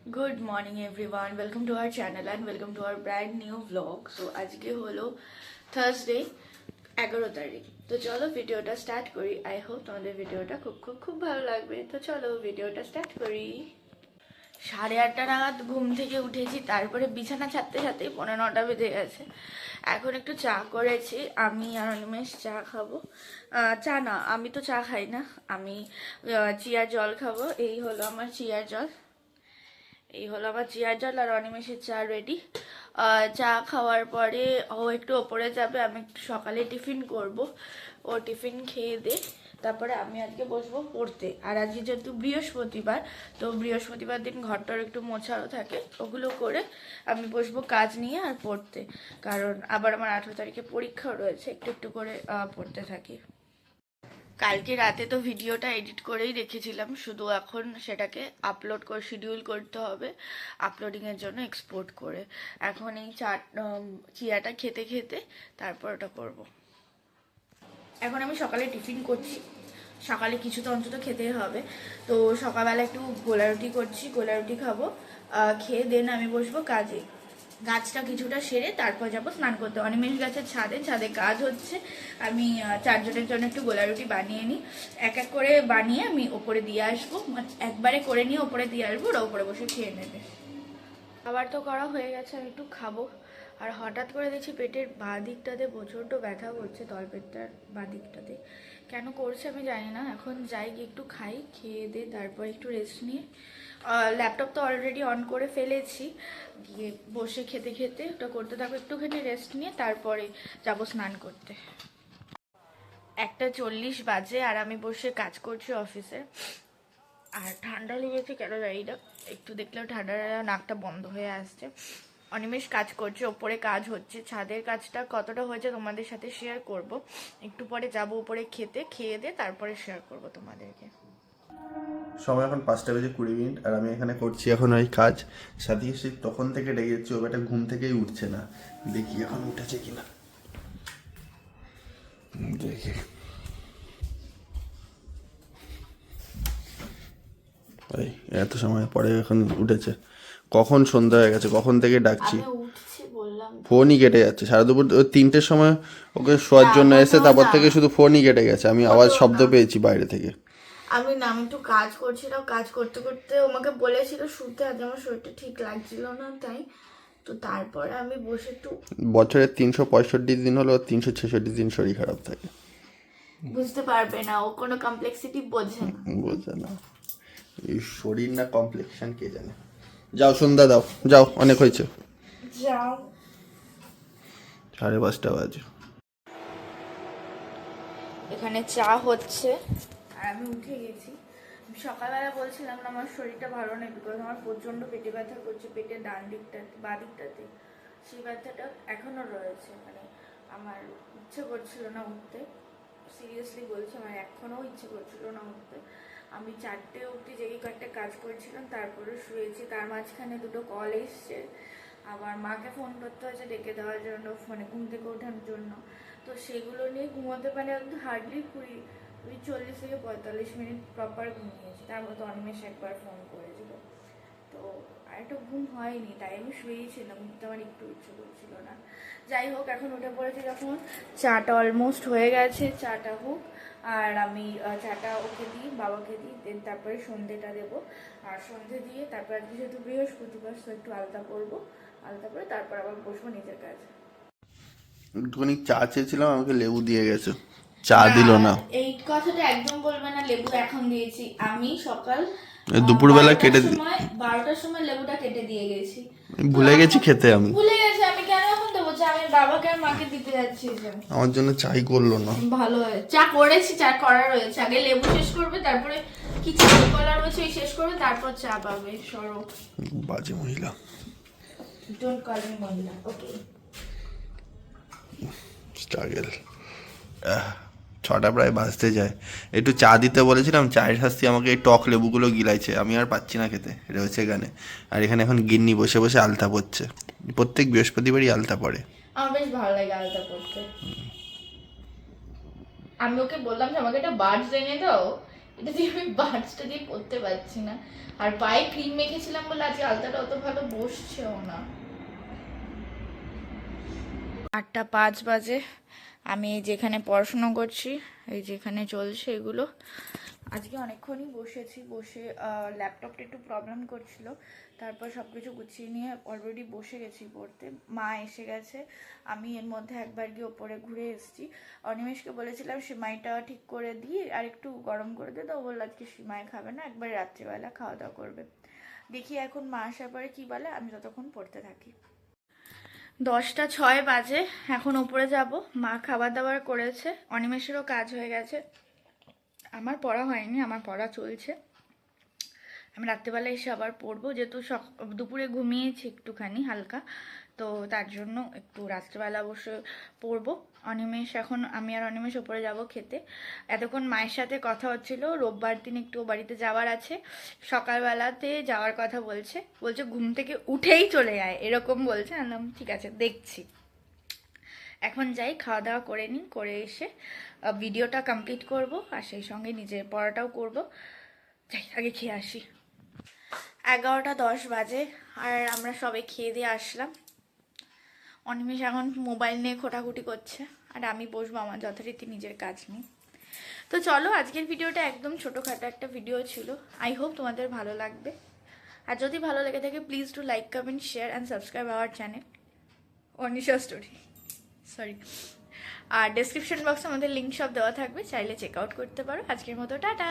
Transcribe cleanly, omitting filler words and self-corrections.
Good morning everyone, welcome to our channel and welcome to our brand new vlog. So আজকে হলো Thursday 11 তারিখ। তো চলো ভিডিওটা স্টার্ট করি। আই হোপ তোমাদের ভিডিওটা খুব ভালো লাগবে। তো চলো ভিডিওটা স্টার্ট করি। 8:30 নাগাদ ঘুম থেকে উঠেছি, তারপরে বিছানা ছাড়তে ছাড়তেই 9:45 বেজে গেছে। এখন একটু চা করেছি, আমি আর অনিমেষ চা খাবো। চা না, আমি তো চা খাই না, আমি চিয়ার জল খাবো। এই হলো আমার চিয়ার জল, আর অনিমেষের চা রেডি। চা খাওয়ার পরে ও একটু ওপরে যাবে, আমি একটু সকালে টিফিন করব। ও টিফিন খেয়ে দে, তারপরে আমি আজকে বসবো পড়তে। আর আজকে যেহেতু বৃহস্পতিবার, তো বৃহস্পতিবার দিন ঘরটার একটু মোছাও থাকে, ওগুলো করে আমি বসবো কাজ নিয়ে আর পড়তে। কারণ আবার আমার 18 তারিখে পরীক্ষাও রয়েছে, একটু একটু করে পড়তে থাকি। কালকে রাতে তো ভিডিওটা এডিট করেই রেখেছিলাম, শুধু এখন সেটাকে আপলোড করে শিডিউল করতে হবে আপলোডিংয়ের জন্য এক্সপোর্ট করে। এখন এই চিয়াটা খেতে খেতে তারপর ওটা করব। এখন আমি সকালে টিফিন করছি, সকালে কিছু তো অন্তত খেতেই হবে। তো সকালবেলা একটু গোলা রুটি করছি, গোলা রুটি খাবো। খেয়ে দেন আমি বসবো কাজে। গাছটা কিছুটা সেরে তারপর যাবো স্নান করতে। অনিমেষ গাছের ছাদে কাজ হচ্ছে। আমি 4 জনের জন্য একটু গোলা রুটি বানিয়ে নিই, এক এক করে বানিয়ে আমি ওপরে দিয়ে আসবো। একবারে করে নিয়ে ওপরে দিয়ে আসবো, ওরা ওপরে বসে খেয়ে নেবে। খাবার তো করা হয়ে গেছে, আমি একটু খাবো। আর হঠাৎ করে দেখছি পেটের বাঁ দিকটাতে প্রচণ্ড ব্যথা করছে, তলপেটটার বাঁ দিকটাতে। কেন করছে আমি জানি না। এখন যাই গিয়ে একটু খাই, খেয়ে দিয়ে তারপর একটু রেস্ট নিয়ে, ল্যাপটপ তো অলরেডি অন করে ফেলেছি, গিয়ে বসে খেতে খেতে ওটা করতে থাকবো, একটুখানি রেস্ট নিয়ে তারপরে যাবো স্নান করতে। 1:40 বাজে আর আমি বসে কাজ করছি অফিসে। আর ঠান্ডা লেগেছে কেন জানি না, একটু দেখলেও ঠান্ডা নাকটা বন্ধ হয়ে আসছে। অনিমেষ কাজ করছে, ওপরে কাজ হচ্ছে। ছাদের কাজটা কতটা হয়েছে তোমাদের সাথে শেয়ার করব। একটু পরে যাব উপরে খেয়ে দিয়ে তারপরে শেয়ার করব তোমাদেরকে। সময় এখন 5:20 আর আমি এখানে করছি এখন ওই কাজ। সাথী সে তখন থেকে ডেকে যাচ্ছে, ও বেটা ঘুম থেকেই উঠছে না। দেখি এখন উঠেছে কিনা, দেখি। এই এত সময় পরে এখন উঠেছে। কখন সন্ধ্যা হয়ে গেছে, কখন থেকে ডাকছি, ফোনই কেটে যাচ্ছে। সারা দুপুর 3টের সময় ওকে শোয়ার জন্য এসে তারপর থেকে শুধু ফোনই কেটে গেছে। আমি আওয়াজ শব্দ পেয়েছি বাইরে থেকে। আমি একটু কাজ করছিলাম, কাজ করতে করতে আমাকে বলেছিল শুতে, আজ আমার শরীরটা ঠিক লাগছিল না, তাই তো তারপরে আমি বসে একটু। বছরের 365 দিন হলো 366 দিন শরীর খারাপ থাকে। বুঝতে পারবে না, ও কোনো কমপ্লেক্সিটি বোঝে না। বোঝে না এই শরীর না কমপ্লেক্সন কে জানে। যাও সন্ধ্যা দাও, যাও, অনেক হয়েছে। যাও। 5:30 বাজে। এখানে চা হচ্ছে আর আমি উঠে গেছি। সকালবেলা বলছিলাম না আমার শরীরটা ভালো নেই, বিকজ আমার প্রচণ্ড পেটে ব্যথা করছে, পেটের ডান দিকটাতে বাঁ দিকটাতে। সেই ব্যথাটা এখনও রয়েছে, মানে আমার ইচ্ছে করছিল না উঠতে। সিরিয়াসলি বলছি, আমার এখনও ইচ্ছে করছিল না উঠতে। আমি 4টে অবধি জেগে কয়েকটা কাজ করছিলাম, তারপরে শুয়েছি। তার মাঝখানে 2টো কল এসছে, আবার মাকে ফোন করতে হয়েছে ডেকে দেওয়ার জন্য, মানে ঘুম থেকে ওঠার জন্য। তো সেগুলো নিয়ে ঘুমোতে পারি একদম হার্ডলি 40 থেকে 45 মিনিট প্রপার ঘুমিয়েছি। তার মধ্যে অনিমেষ একবার ফোন করেছিল, তো আর একটা ঘুম হয়নি, তাই আমি শুয়েই ছিলাম। উঠতে আমার একটু ইচ্ছে করছিল না। যাই হোক, এখন উঠে পড়েছি যখন, চাটা অলমোস্ট হয়ে গেছে, চাটা হোক। আর আমি চাটা ওকে দিই, বাবাকে দিই, দেন তারপরে সন্ধেটা দেবো। আর সন্ধে দিয়ে তারপর আজকে যেহেতু বৃহস্পতিবার, তো একটু আলতা করবো, আলতা করে তারপর আবার বসবো নিজের কাজে। একটুখানি চা চেয়েছিলাম, আমাকে লেবু দিয়ে গেছে, চা দিল না। এই কথাটা একদম বলবে না, লেবু এখন দিয়েছি আমি। সকাল দুপুরবেলা কেটে 12টার সময় লেবুটা কেটে দিয়ে গেছি। ভুলে গেছি খেতে, আমি ভুলে গেছি, আমি কেন এখন দেবো চা? আমি বাবাকে আর মাকে দিতে যাচ্ছি। আমার জন্য চাই করলো না। ভালো হয়, চা করেছি, চা করা রয়েছে। আগে লেবু শেষ করবে, তারপরে কি চা কলা রয়েছে ওই শেষ করবে, তারপর চা পাবে। সরো, বাজে মহিলা। ডোন্ট কল মি মহিলা, ওকে? স্ট্রাগল। 6টা প্রায় বাজতে যায়। একটু চা দিতে বলেছিলাম, চায়ের শাস্তি আমাকে এই টক লেবুগুলো গিলাইছে, আমি আর পাচ্ছি না খেতে, রয়েছে এখানে। আর এখানে এখন গিন্নি বসে বসে আলতা পড়ছে, প্রত্যেক বৃহস্পতিবারই আলতা পড়ে। আমার বেশ ভালো লাগে আলতা পড়তে। আমি ওকে বললাম যে আমাকে একটা বার্ডস এনে দাও, এটা দিয়ে আমি বার্ডসটা দিয়ে পরতে পারছি না। আর পায়ে ক্রিম মেখেছিলাম বলে আজকে আলতাটা অত ভালো বসছেও না। 8:05 বাজে, আমি যেখানে পড়াশুনো করছি, এই যেখানে চলছে এগুলো, আজকে অনেকক্ষণই বসেছি, বসে ল্যাপটপটা একটু প্রবলেম করছিল, তারপর সব কিছু গুছিয়ে নিয়ে অলরেডি বসে গেছি পড়তে। মা এসে গেছে, আমি এর মধ্যে একবার গিয়ে ওপরে ঘুরে এসেছি। অনিমেষকে বলেছিলাম সিমাইটা ঠিক করে দিয়ে আর একটু গরম করে দিয়ে, তো ও বললো আজকে সিমাই খাবে না, একবার রাত্রিবেলা খাওয়া দাওয়া করবে। দেখি এখন মা আসার পরে কী বলে, আমি ততক্ষণ পড়তে থাকি। 10:06 বাজে, এখন ওপরে যাব। মা খাবার দাবার করেছে, অনিমেষেরও কাজ হয়ে গেছে, আমার পড়া হয়নি, আমার পড়া চলছে। আমি রাত্রেবেলা এসে আবার পড়বো, যেহেতু দুপুরে ঘুমিয়েছি একটুখানি হালকা, তো তার জন্য একটু রাত্রেবেলা বসে পড়বো। অনিমেষ এখন, আমি আর অনিমেষ ওপরে যাব খেতে। এতক্ষণ মায়ের সাথে কথা হচ্ছিল, রোববার দিন একটু বাড়িতে যাওয়ার আছে, সকালবেলাতে যাওয়ার কথা বলছে, ঘুম থেকে উঠেই চলে যায় এরকম বলছে। আনলাম ঠিক আছে দেখছি। এখন যাই, খাওয়া দাওয়া করে নিই, করে এসে ভিডিওটা কমপ্লিট করব, আর সেই সঙ্গে নিজের পড়াটাও করব। যাই আগে খেয়ে আসি। 11:10 বাজে, আর আমরা সবাই খেয়ে দিয়ে আসলাম। অনিমেষ এখন মোবাইল নিয়ে খোটাখুটি করছে, আর আমি বসবো আমার যথারীতি নিজের কাজ নিয়ে। তো চলো, আজকের ভিডিওটা একদম ছোটোখাটো একটা ভিডিও ছিল, আই হোপ তোমাদের ভালো লাগবে। আর যদি ভালো লেগে থাকে please do like, comment, share and subscribe our channel Anisha story, sorry. আর ডেসক্রিপশন বক্সে আমাদের লিঙ্ক সব দেওয়া থাকবে, চাইলে চেক আউট করতে পারো। আজকের মতো টাটা।